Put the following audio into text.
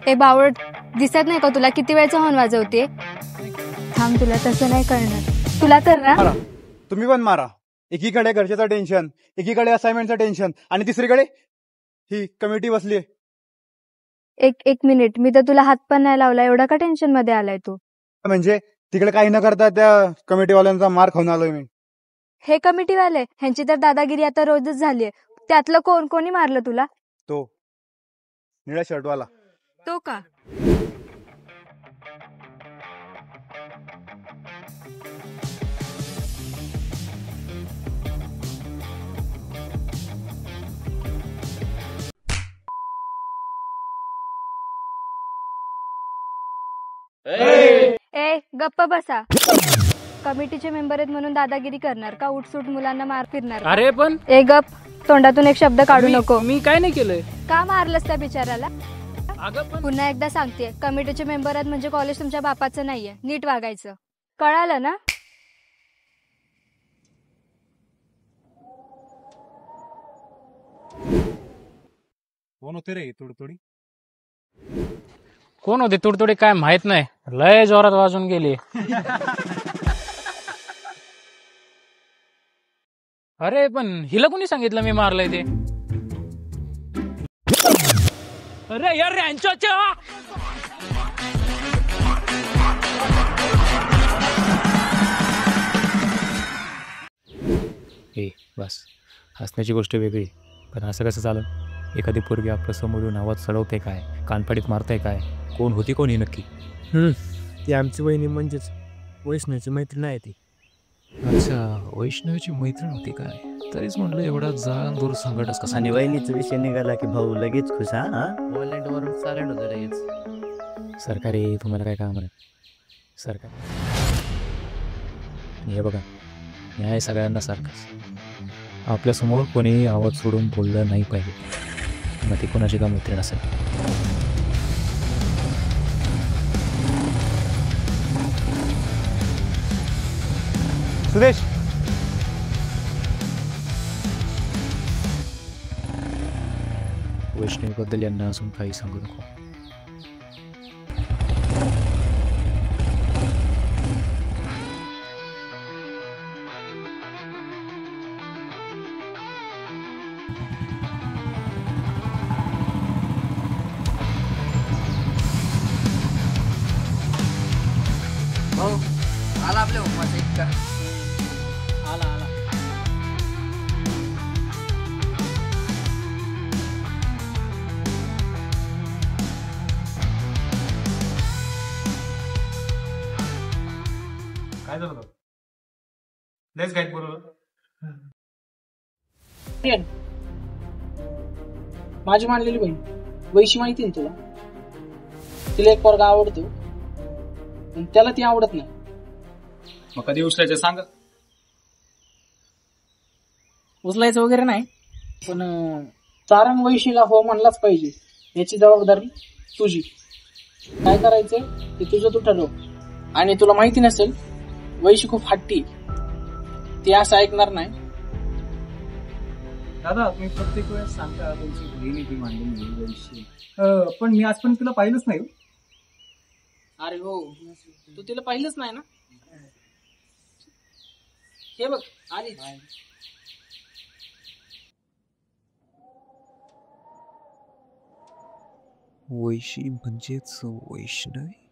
ए बावळट, दिसत नाही का तुला किती वेळचा हॉर्न वाजवते? थांब, तुला तसं नाही करणार. तुला तर ना मारा, तुम्ही पण मारा. एकीकडे घरच्याचं टेन्शन, एकीकडे असाइनमेंटचं टेन्शन आणि तिसरीकडे ही कमिटी बसली. एक मिनिट, मी तर तुला हात पण नाही लावला, एवढा का टेन्शन मध्ये आलाय तू? म्हणजे तिकडे काही न करता त्या कमिटीवाल्यांचा मार खाऊन आलोय मी. हे कमिटीवाले, ह्यांची तर दादागिरी आता रोजच झालीये. त्यातलं कोणी मारलं तुला? तो निळ्या शर्टवाला. तो का? ए गप्प बसा. कमिटीचे मेंबर आहेत म्हणून दादागिरी करणार का? उठसूट मुलांना मार फिरणार का? अरे पण ए गप, तोंडातून एक शब्द काढू नको. मी काय नाही केलंय. का मारलंस त्या बिचाराला? अगं पण पुन्हा एकदा सांगते, कमिटीचे मेंबर आहेत म्हणजे कॉलेज तुमच्या बापाचं नाहीये. नीट वागायचं, कळालं ना? कोण होते रे तुडतुडी? कोण होते तुडतुडी काय माहित नाही, लय जोरात वाजून गेली. अरे पण हिला कोणी सांगितलं मी मारलंय ते? अरे यार यांच्या ए बस, हसण्याची गोष्ट वेगळी, पण असं कसं चालं? एखादी पोरगी आपल्या समोरून आवाज चढवते काय, कानपाडीत मारते काय? कोण होती कोण ही नक्की? ती आमची वहिनी म्हणजेच वैष्णवीची मैत्रीण आहे ती. अच्छा, वैष्णवीची मैत्रीण होती काय? तरीच म्हटलं एवढा जाण दूर संकटच कसा. आणि वहिनीचा विषय निघाला की भाऊ लगेच खुश. वॉलेंटवरून सायलेंट होतं लगेच. सरकारी तुम्हाला काय काम आहे? सरकार हे बघा, न्याय सगळ्यांना सारखाच. आपल्यासमोर कोणीही आवाज सोडून बोललं नाही पाहिजे, मग ती कोणाची का मैत्रीण असेल. सुदेश, वैष्णवीबद्दल यांना अजून काही सांगू नको. भाऊ आला आपल्या उपास इतका. आला आला. काय झालं? लेच गाईड बोलवलं. माझी मानलेली बहीण वैशी माहिती ना तुला? तिला एक पोरगा आवडतो, पण त्याला ती आवडत नाही. मग कधी उचलायचं सांग. उचलायचं वगैरे नाही, पण चारण वैशीला हो म्हणलाच पाहिजे, याची जबाबदारी तुझी. काय करायचं ते तुझं तू ठरव. आणि तुला माहिती नसेल, वैशी खूप हट्टी, ती असं ऐकणार नाही. दादा, तुम्ही प्रत्येक वेळेस सांगता तुमची बहिणी ती मांडली, पण मी आज पण तुला पाहिलंच नाही. अरे हो, तू तिला पाहिलंच नाही ना? हे बघ आली. वैशी म्हणजेच वैष्णवी.